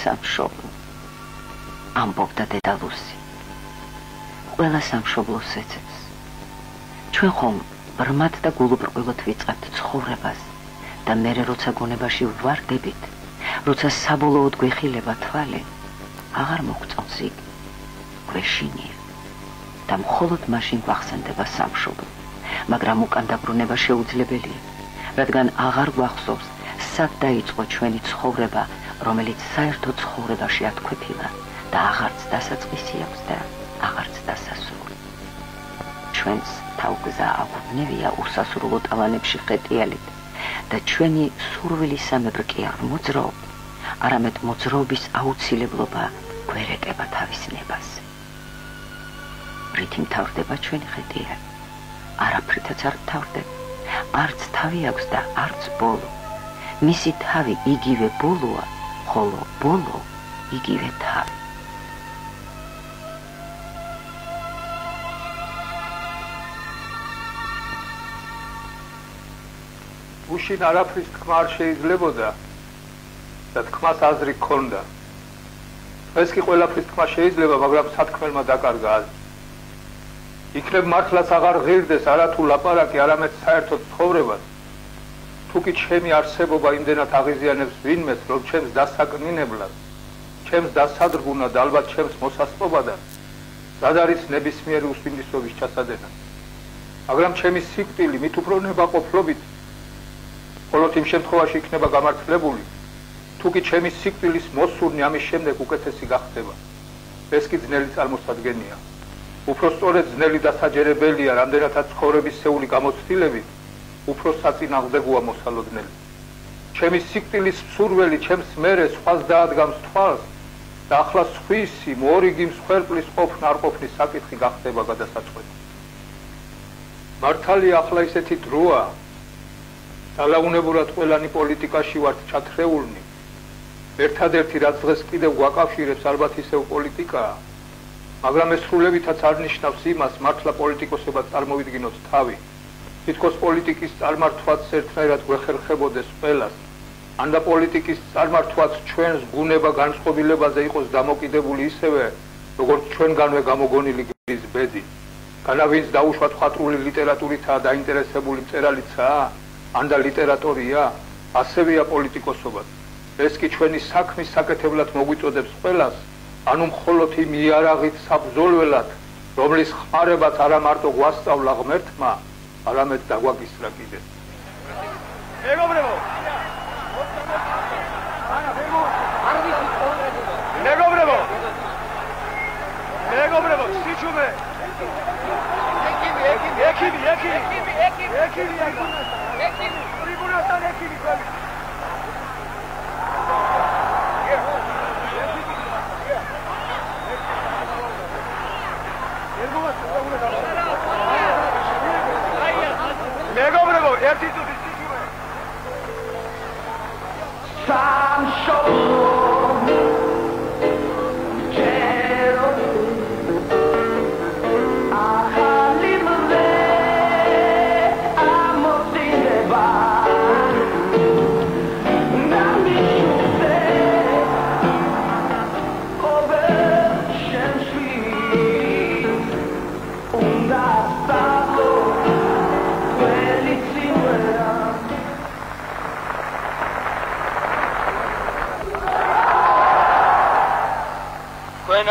სამშობლო, ამბობდა დედა ლუსი. ყველა სამშობლოს ეცეms. ჩვენ ხომ ბრმად და გულუბრყვილოდ ვიწყებთ ცხოვრებას და მერე როცა გონებაში ვარდებით, როცა საბოლოოდ გვეხილება თვალი, აღარ მოგწონს იქ, გვეშინია და მხოლოდ მაშინ გვახსენდება სამშობლო, მაგრამ უკან დაბრუნება შეუძლებელია, რადგან აღარ გვახსოვს სად დაიწყო ჩვენი ცხოვრება, რომელიც საერთო ცხოვრებაში ათქვეფილა და აღარც დასაწყისი აქვს და აღარც დასასრული. ჩვენს თავგზა აღვვნევია უსასრულო ტალანებში ხეტიალით და ჩვენი სურვილისამებრ კი არ მოძრაობ, არამედ მოძრაობის აუცილებლობა გვერეტება თავის ნებაზე. რითი მთავრდება ჩვენი ხეტიალი? არაფრითაც არ მთავრდება, არც თავი აქვს და არც ბოლო. მისი თავი იგივე ბოლოა, ხოლო ბოლო იგივე თავი. უშინ არაფრის თქმა არ შეიძლებოდა და თქმას აზრი ჰქონდა. ეს კი ყველაფრის თქმა შეიძლება, მაგრამ სათქმელმა დაკარგა აზრი. იქნებ მართლაც აღარ ღირდეს არათუ ლაპარაკი, არამედ საერთოდ ცხოვრებას. თუ კი ჩემი არსებობა იმდენად აღიზიანებს ვინმეს, რომ ჩემს დასაკნინებლად, ჩემს დასადრგუნად, ალბათ ჩემს მოსასწრობადან, სად არის ნებისმიერი უსვინდისობის ჩასადენა. მაგრამ ჩემი სიკვდილი მით უფრო ნებაყოფლობით, მხოლოდ იმ შემთხვევაში იქნება გამართლებული, თუ კი ჩემი სიკვდილის მოსურნი ამის შემდეგ უკეთესი გახდება. ეს კი ძნელი წარმოსადგენია. უფრო სწორედ ძნელი დასაჯერებელია, რამდენადაც ცხოვრების სეული გამოცდილებით, უფრო საწინააღმდეგოა მოსალოდნელი. ჩემი სიკვდილის მსურველი ჩემს მერე სხვას დაადგამს თვალს და ახლა სხვისი მორიგი მსხვერპლის ყოფნა არ ყოფნის საკითხი გახდება გადასაწყვეტი. მართალია ახლა ისეთი დროა, დალაუნებურად ყველანი პოლიტიკაში ვართ ჩათრეულნი. ერთადერთი რაც დღეს კიდევ გვაკავშირებს ალბათ ისევ პოლიტიკაა, მაგრამ ეს სრულებითაც არ ნიშნავს იმას, მართლა პოლიტიკოსებად წარმოვიდგინოთ თავი. თითქოს პოლიტიკის წარმართვაც ერთნაირად გვეხერხებოდეს ყველას, ან და პოლიტიკის წარმართვაც ჩვენს ბუნება განწყობილებაზე იყოს დამოკიდებული ისევე, როგორც ჩვენგანვე გამოგონილი გზის ბედი. განა ვინც დაუშვათ მხატვრული ლიტერატურითაა დაინტერესებული მწერალიცაა, ან და ლიტერატორია, ასევეა პოლიტიკოსობად. ეს კი ჩვენი საქმის საკეთებლად მოგვიწოდებს ყველას, ანუ მხოლოდ იმ იარაღით საბრძოლველად, რომლის ხმარებაც არა მარტო გვასწავლა ღმერთმა, არამედ დაგვაგისრა კიდეც. მეგობრებო! მეგობრებო! მეგობრებო, სიჩუმე! ექიმი! ტრიბუნასთან ექიმი ქვევი! მეგობრებო, ერთი წუთი სიჩუმე! სამშობლო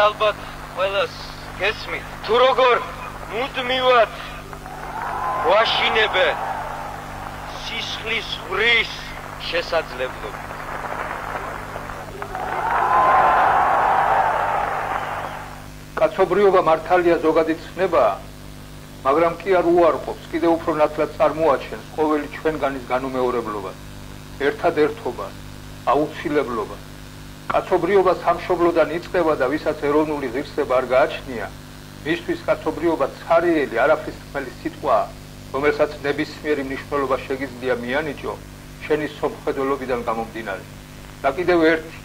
ალბათ ყველას გესმით, თუ როგორ მუდმივად ვაშინებენ სისხლის ღვრის შესაძლებლობით. კაცობრიობა მართალია ზოგადი ცნებაა, მაგრამ კი არ უარყოფს, კიდევ უფრო ნათლად წარმოაჩენს ყოველი ჩვენგანის განუმეორებლობას, ერთადერთობას, აუცილებლობას. კაცობრიობა სამშობლოდან იწყება და ვისაც ეროვნული ღირსება არ გააჩნია, მისთვის კაცობრიობა ცარიელი არაფრის თქმელი სიტყვაა, რომელსაც ნებისმიერი მნიშვნელობა შეგიძლია მიანიჭო შენი სომხედველობიდან გამომდინარე. და კიდევ ერთი,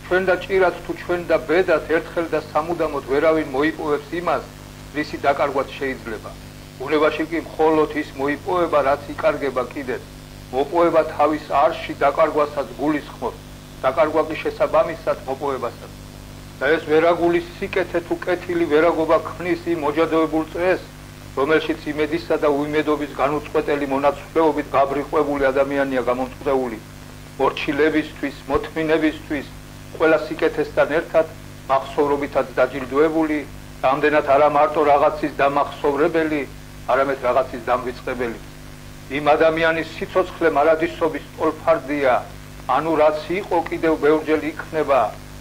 ჩვენ და ჭირად თუ ჩვენ და ბედად ერთხელ და სამუდამოდ ვერავინ მოიპოვებს იმას, რისი დაკარგვაც შეიძლება. ბუნებაში კი მხოლოდ ის მოიპოვება, რაც იკარგება კიდეც, მოპოვება თავის არში დაკარგვასაც გულისხმობს. დაკარგვა კი შესაბამისად მოპოვებასაც. და ეს ვერაგულის სიკეთე თუ კეთილი ვერაგობა ქმნის იმ მოჯადოებულ წრეს, რომელშიც იმედისა და უიმედობის განუწყვეტელი მონაცვლეობით გაბრიყვებული ადამიანია გამომწყდეული მორჩილებისთვის, მოთმინებისთვის, ყველა სიკეთესთან ერთად მახსოვრობითაც დაჯილდოებული, ამდენად არა მარტო რაღაცის დამახსოვრებელი, არამედ რაღაცის დამვიწყებელი. იმ ადამიანის სიცოცხლე მარადისობის ტოლფარდია, ანუ რაც იყო კიდევ ბევრჯერ იქნება,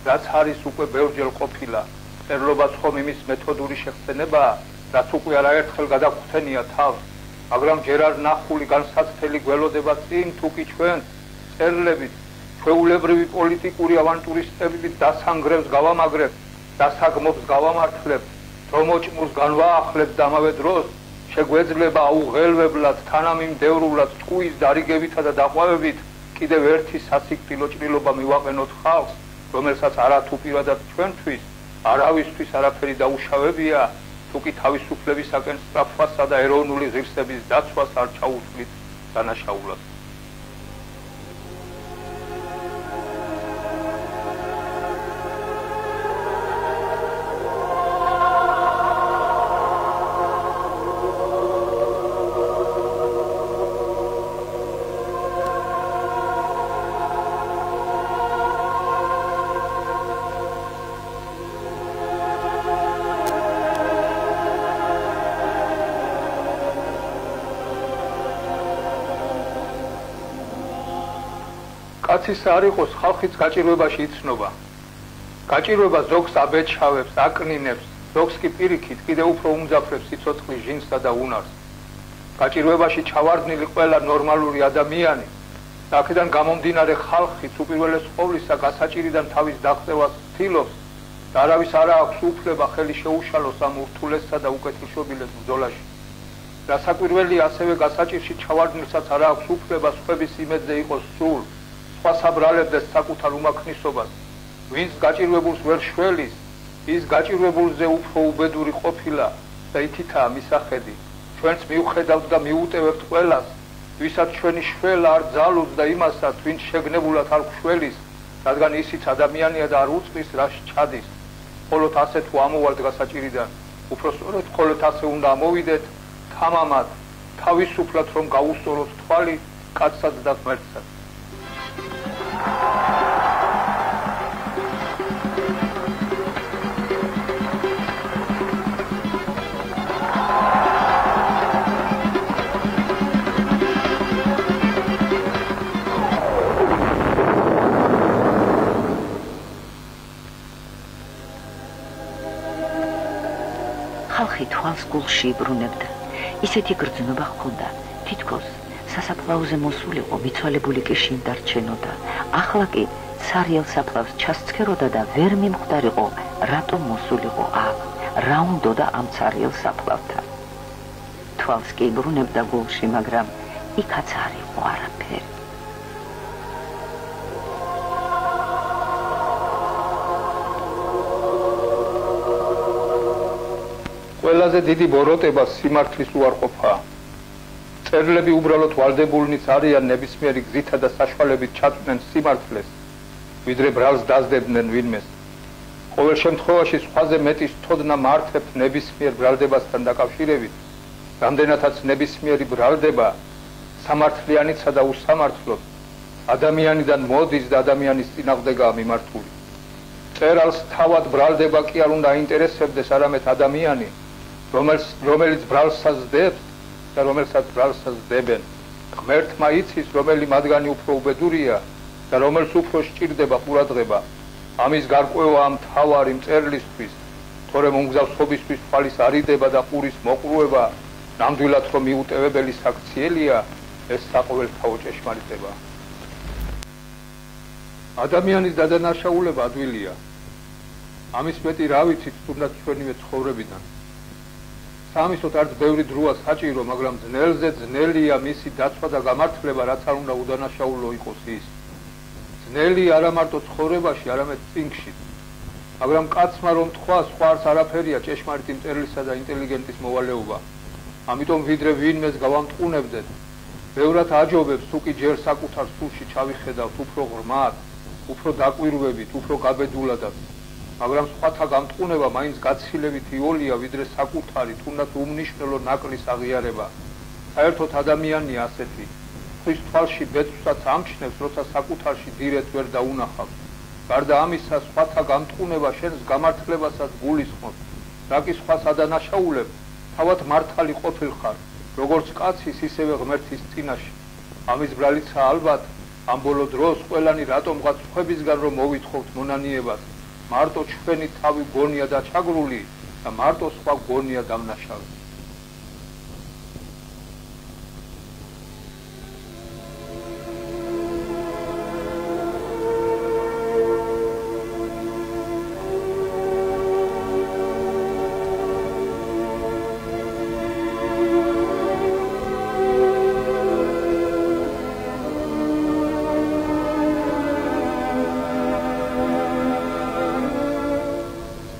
რაც არის უკვე ბევრჯერ ყოფილა. წერლობაც ხომ იმის მეთოდური შეხსენებაა, რაც უკვე არაერთხელ გადაგვხსენია თავს, მაგრამ ჯერ არ ნახული განსაცდელი გველოდება წინ თუ კი ჩვენ წერლებით, ჩვეულებრივი პოლიტიკური ავანტურისტებით დასანგრევს გავამაგრებთ, დასაგმობს გავამართლებთ, დრომოჭმულს განვაახლებთ და ამავე დროს შეგვეძლება აუღელვებლად, თანამიმდევრულად, წკუის დარიგებითა და დაყვავებით კიდევ ერთი სასიკვდილო ჭრილობა მივაყენოთ ხალხს, რომელსაც არათუ პირადად ჩვენთვის, არავისთვის არაფერი დაუშავებია, თუ კი თავისუფლებისაკენ სწრაფვასა და ეროვნული ღირსების დაცვას არ ჩაუთვლით დანაშაულად. კაცის არ იყოს, ხალხიც გაჭირვებაში იცნობა. გაჭირვება ზოგს აბეჭავებს, აკნინებს, ზოგს კი პირიქით კიდევ უფრო უმძაფრებს სიცოცხლის ჟინსა და უნარს. გაჭირვებაში ჩავარდნილი ყველა ნორმალური ადამიანი, აქედან გამომდინარე ხალხიც უპირველეს ყოვლისა გასაჭირიდან თავის დაღწევას ცდილობს და არავის არ აქვს უფლება ხელი შეუშალოს ამ ურთულესსა და უკეთილშობილეს ბრძოლაში. რასაკვირველია, ასევე გასაჭირში ჩავარდნილსაც არ აქვს უფლება სხვების იმედზე იყოს სრულ, სხვას აბრალებდეს საკუთარ უმაქნისობას, ვინც გაჭირვებულს ვერ შველის, ის გაჭირვებულზე უფრო უბედური ყოფილა და ითითაა მისახედი. ჩვენც მივხედავთ და მიუტევებთ ყველას, ვისაც ჩვენი შველა არ ძალუს და იმასაც, ვინც შეგნებულად არ გშველის, რადგან ისიც ადამიანია და არ უწყვის რას ჩადის. მხოლოდ ასე თუ ამოვართ გასაჭირიდან, უფრო სწორედ მხოლოდ ასე უნდა ამოვიდეთ თამამად, თავისუფლად რომ გაუსწოროთ თვალი კაცსაც და ღმერთსაც. ხალხი თვალს გულში იბრუნებდა, ისეთი გრძნობა ჰქონდა, თითქოს სასაფლაოზე მოსულიყო, მიცვალებული კი შინ დარჩენოდა. ახლა კი ცარიელ საფლავს ჩასცქეროდა და ვერ მიმხვდარიყო, რატომ მოსულიყო აქ, რა უნდოდა ამ ცარიელ საფლავთან. თვალს კი იბრუნებდა გულში, მაგრამ იქაც არ იყო არაფერი. ყველაზე დიდი ბოროტება სიმართლის უარყოფაა. წერლები უბრალოდ ვალდებულნიც არიან ნებისმიერი გზითა და საშუალებით ჩაწვნენ სიმართლეს, ვიდრე ბრალს დაზდებდნენ ვინმეს. ყოველ შემთხვევაში სხვაზე მეტი თოდნა მართებთ ნებისმიერ ბრალდებასთან დაკავშირებით, რამდენადაც ნებისმიერი ბრალდება სამართლიანიცა და უსამართლოდ ადამიანიდან მოდის და ადამიანის წინააღმდეგაა მიმართული. წერალს თავად ბრალდება კი არ უნდა აინტერესებდეს, არამედ ადამიანი, რომელიც ბრალსას დებს და რომელსაც ბრალსას დებენ. ღმერთმა იცის, რომელი მათგანი უფრო უბედურია და რომელს უფრო სჭირდება ყურადღება. ამის გარკვევაა მთავარი მწერლისთვის, თორემ უმგზავრობისთვის თვალის არიდება და ყურის მოყრუება, ნამდვილად რომ მიუტევებელი საქციელია, ეს საყოველთაო ჭეშმარიტება. ადამიანის დადანაშაულება ადვილია. ამის მეტი რა ვიცით თუნდაც ჩვენივე ცხოვრებიდან. სამისოთ არც ბევრი დროა საჭირო, მაგრამ ძნელზე ძნელია მისი დაცვა და გამართლება, რაც არ უნდა უდანაშაულო იყოს ის. ძნელი არა მარტო ცხოვრებაში, არამედ წინგშიც. მაგრამ კაცმა რომ თქვა, სხვა არც არაფერია ჭეშმარიტი მწერლისა და ინტელიგენტის მოვალეობა. ამიტომ ვიდრე ვინმეს გავამტყუნებდეთ, ბევრად აჯობებს თუ კი ჯერ საკუთარ სულში ჩავიხედავთ უფრო ღრმად, უფრო დაკვირვებით, უფრო გაბედულადაც, მაგრამ სხვათა გამტყუნება მაინც გაცილებით იოლია, ვიდრე საკუთარი, თუნდაც უმნიშვნელო ნაკლის აღიარება. საერთოდ ადამიანია ასეთი, ხვის თვალში ბეწვსაც ამჩნევს, როცა საკუთარში დირეთ ვერ დაუნახავს. გარდა ამისა, სხვათა გამტყუნება შენს გამართლებასაც გულისხმობს. რა კი სხვას ადანაშაულებ, თავად მართალი ყოფილხარ, როგორც კაცის, ისევე ღმერთის წინაშე. ამის ბრალიცა ალბათ, ამ ბოლო დროს ყველანი რატომღაც სხვებისგან რომ მოვითხოვთ მონანიებას, მარტო ჩვენი თავი გონია დაჩაგრული და მარტო სხვა გონია დამნაშავე.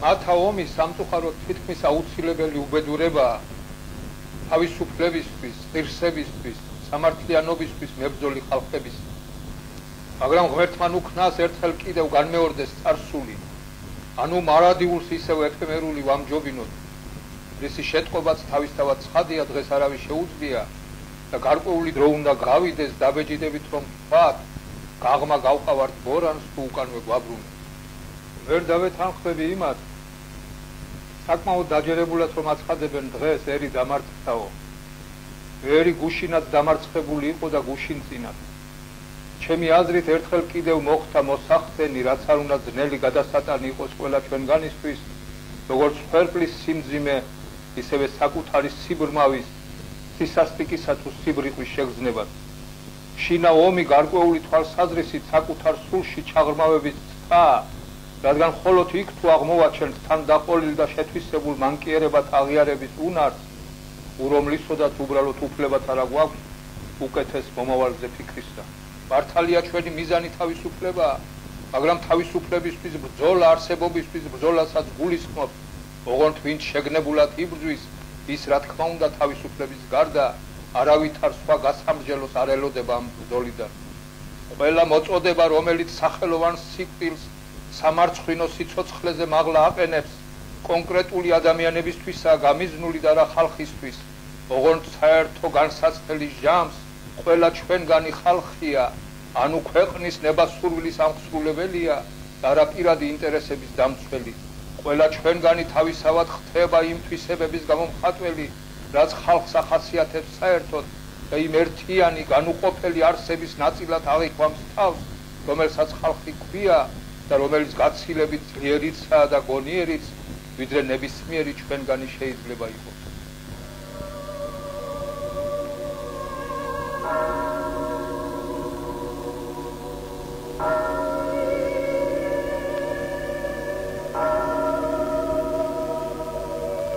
მათა ომი სამწუხაროდ თითქმის აუცილებელი უბედურებაა თავისუფლებისთვის, ღირსებისთვის, სამართლიანობისთვის მებრძოლი ხალხების. მაგრამ ღმერთმა უქნას ერთხელ კიდევ განმეორდეს წარსული, ანუ მარადიულს ისევ ეფემერული ვამჯობინოთ. რისი შეტყობაც თავისთავად ცხადია, დღეს არავის შეუძლია და გარკვეული დრო უნდა გავიდეს დაბეჭდებით, რომ ვთქვათ, გაღმა გავყავართ ბორანს თუ უკანვე გვაბრუნე. ვერ დავეთანხმები იმათ, საკმაოდ დაჯერებულად რომ აცხადებენ დღეს ერი დამარცხთაო. ერი გუშინად დამარცხებული იყო და გუშინწინად. ჩემი აზრით ერთხელ კიდევ მოხდა მოსახდენი, რაც არ უნდა ძნელი გადასატანი იყოს ყველა ჩვენგანისთვის, როგორც ხერხლის სიმძიმე, ისევე საკუთარი სიბრმავის, სისასტიკისა თუ სიბრიყვის შეგრძნებას. შინა ომი გარკვეული თვალსაზრისით საკუთარ სულში ჩაღრმავების ცა, რადგან მხოლოდ იქ თუ აღმოვაჩენთ თან დაყოლილ და შეთვისებულ მანკიერებათა აღიარების უნარს, ურომლისოდაც უბრალოდ უფლებათ არა გვაქვს უკეთეს მომავალზე ფიქრისა. მართალია ჩვენი მიზანი თავისუფლებაა, მაგრამ თავისუფლებისთვის ბრძოლა, არსებობისთვის ბრძოლასაც გულისხმობს, ოღონდ ვინც შეგნებულად იბრძვის, ის რა თქმა უნდა თავისუფლების გარდა არავითარ სხვა გასამრჯელოს არ ელოდება ამ ბრძოლიდან. ყველა მოწოდება, რომელიც სახელოვან სიკვდილს სამარცხვინო სიცოცხლეზე მაღლა აყენებს, კონკრეტული ადამიანებისთვისაა გამიზნული და რა ხალხისთვის, ოღონდ საერთო განსაცდელი ჟამს ყველა ჩვენგანი ხალხია, ანუ ქვეყნის ნებასურვილის ამხსრულებელია და რა პირადი ინტერესების დამცველი. ყველა ჩვენგანი თავისავად ხდება იმ თვისებების გამომხატველი, რაც ხალხს ახასიათებს საერთოდ და იმ ერთიანი განუყოფელი არსების ნაწილად აღიქვამს თავს, რომელსაც ხალხი ქვია და რომელიც გაცილებით ძლიერიცაა და გონიერიც, ვიდრე ნებისმიერი ჩვენგანი შეიძლება იყოს.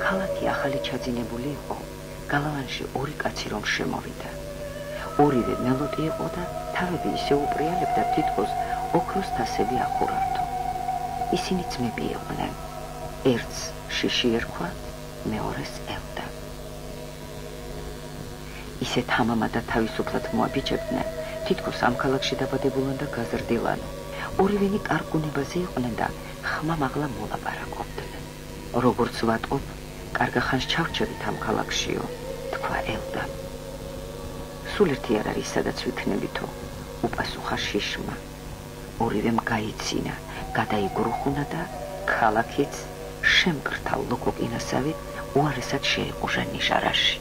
ქალაქი ახალი ჩაძინებული იყო, გალავანში ორი კაცი რომ შემოვიდა. ორივე მელოდი იყო და თავები ისე უპრიალებდა, თითქოს ოქროს თასები ახურავდო. ისინი ძმები იყვნენ. ერთს შიში ერქვა, მეორეს ელდა. ისეთ ამამა და თავისუფლად მოაბიჯებდნენ, თითქოს ამ ქალაქში დაბადებულან და გაზრდილან. ორივენი კარგ გუნებაზე იყვნენ და ხმა-მაღლა მოლაპარაკობდნენ. როგორც ვატყობ, კარგა ხანს ჩავრჩევით ამ ქალაქშიო, თქვა ელდა. სულ ერთი არ არის, სადაც ვიქნებითო, უპასუხა შიშმა. ორივემ გაიცინა, გადაიგრუხუნა და ქალაქიც შემკრთალ ლოკოკინასავით უარესად შეეყუჟა ნიშარაში.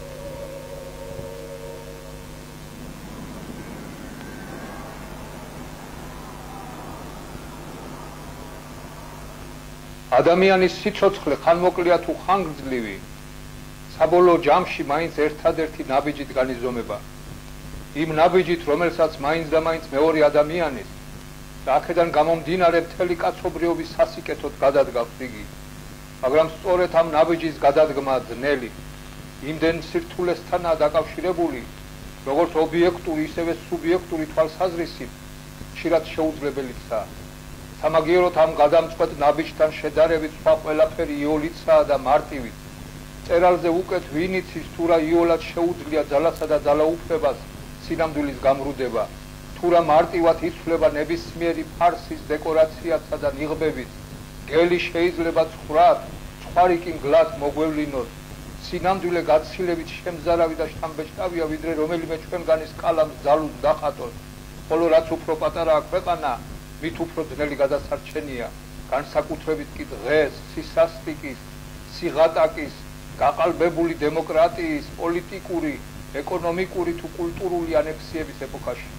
ადამიანის სიცოცხლე ხანმოკლეა თუ ხანგრძლივი, საბოლოო ჯამში მაინც ერთადერთი ნაბიჯით განიზომება. იმ ნაბიჯით, რომელსაც მაინც და მაინც მეორე ადამიანის და აქედან გამომდინარე მთელი კაცობრიობის სასიკეთოდ გადადგავს იგი. მაგრამ სწორედ ამ ნაბიჯის გადადგმა ძნელი, იმდენ სირთულესთანაა დაკავშირებული, როგორც ობიექტური, ისევე სუბიექტური თვალსაზრისით, ხშირად შეუძლებელიცაა. სამაგიეროდ ამ გადამწყვეტ ნაბიჯთან შედარებით სხვა ყველაფერი იოლიცაა და მარტივით. წერალზე უკეთ ვინ იცის თუ რა იოლად შეუძლია ძალასა და ძალაუფლებას სინამდვილის გამრუდება. თუ რა მარტივად იცვლება ნებისმიერი ფარსის დეკორაციათა და ნიღბებით, გელი შეიძლება ცხრათ, ცხვარი კი მგლად მოგვევლინოთ. სინამდვილე გაცილებით შემზარავი და შთამბეჭდავია, ვიდრე რომელიმე ჩვენგანის კალამს ძალუძ დახატოს. ხოლო რაც უფრო პატარაა ქვეყანა, მით უფრო ძნელი გადასარჩენია. განსაკუთრებით კი დღეს სისასტიკის, სიღატაკის, გაყალბებული დემოკრატიის, პოლიტიკური, ეკონომიკური თუ კულტურული ანექსიების ეპოქაში.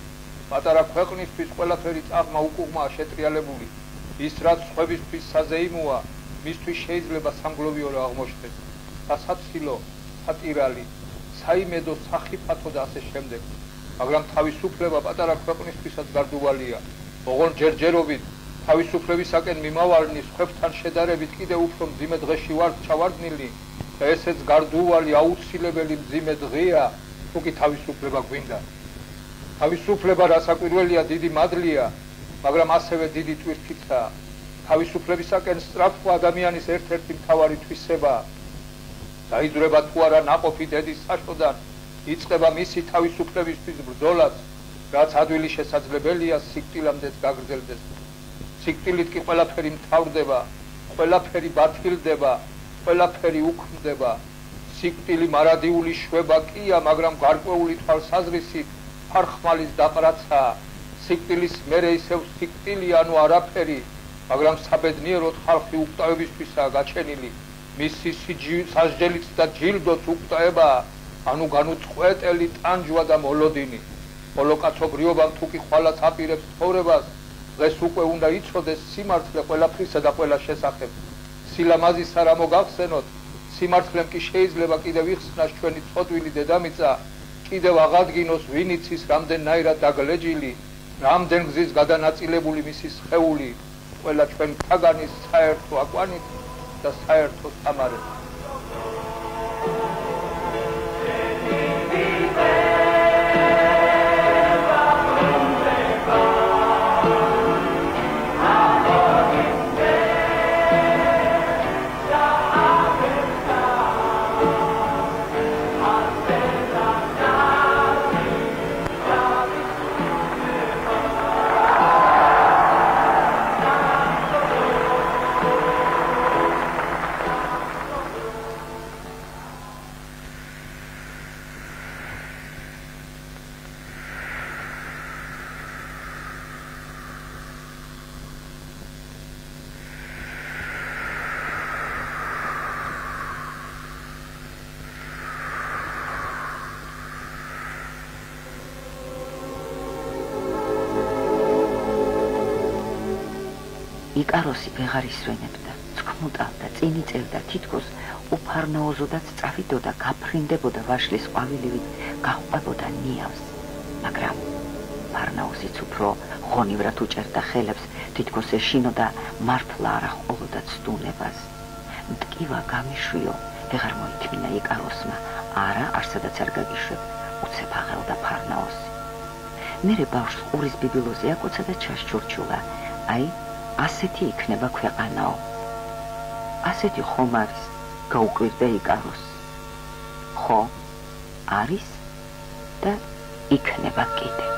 პატარა ქვეყნისთვის ყველაფერი წაღმა უკუღმაა შეტრიალებული. ის რაც სხვებისთვის საზეიმოა, მისთვის შეიძლება სამგლოვიორო აღმოჩნდეს. სასაცილო, სატირალი, საიმედო, სახიფათო და ასე შემდეგ. მაგრამ თავისუფლება პატარა ქვეყნისთვისაც გარდუვალია. ოღონდ ჯერჯერობით თავისუფლებისაკენ მიმავალი სხვებთან შედარებით კიდევ უფრო მძიმე დღეში ვართ ჩავარდნილი და ესეც გარდუვალი აუცილებელი მძიმე დღეა, თუ კი თავისუფლება გვინდა. თავისუფლება რასაკვირველია, დიდი მადლია, მაგრამ ასევე დიდი ტვირთიცაა. თავისუფლებისაკენ სწრაფვა ადამიანის ერთ-ერთი მთავარი თვისებაა. დაიძვრება თუ არა ნაყოფი დედის საშოდან, იწყება მისი თავისუფლებისთვის ბრძოლაც, რაც ადვილი შესაძლებელია სიკვდილამდეც გაგრძელდეს. სიკვდილით კი ყველაფერი მთავრდება, ყველაფერი ბათილდება, ყველაფერი უქმდება. სიკვდილი მარადიული შვება კია, მაგრამ გარკვეული თვალსაზრისით ფარხმალის დაყრაცაა. სიკვდილის მერე ისევ სიკვდილი, ანუ არაფერი, მაგრამ საბედნიეროდ ხალხი უკტავებისთვისაა გაჩენილი. მისი სასჯელიც და ჯილდოც უკტაებაა, ანუ განუწყვეტელი ტანჯვა და მოლოდინი. ხოლო კაცობრიობამ თუ კი ხვალაც აპირებს ცხოვრებას, დღეს უკვე უნდა იცოდეს სიმართლე ყველაფრისა და ყველა შესახებ. სილამაზისა რა მოგახსენოთ, სიმართლემ კი შეიძლება კიდევ იხსნას ჩვენი წოდვილი დედამიწა, კიდევ აღადგინოს ვინ იცის რამდენნაირად დაგლეჯილი, რამდენ გზის გადანაწილებული მისი სხეული, ყველა ჩვენ თაგანის საერთო აკვანით და საერთო სამარეთ. იკაროსი ვეღარ ისვენებდა, ცქმუტავდა, წინ იწევდა, თითქოს უფარნაოზოდაც წავიდოდა, გაფრინდებოდა ვაშლის ყვავილივით, გაჰყვებოდა ნიავს. მაგრამ ფარნაოზიც უფრო ღონივრად უჭერდა ხელებს, თითქოს ეშინოდა მართლა არ აჰყოლოდა ცდუნებას. მტკივა გამიშვიო, ვეღარ მოითმინა იკაროსმა, არა, არსადაც არ გაგიშვებ, უცებ აღელდა ფარნაოზი. მერე ბავშვს ყურის ბიბილოზე აკოცა და ჩასჩურჩულა, აი, ასეთი იქნება ქვეყანაო. ასეთი ხომ არის, გაუკვირდა იკაროსს. ხო, არის და იქნება კიდე.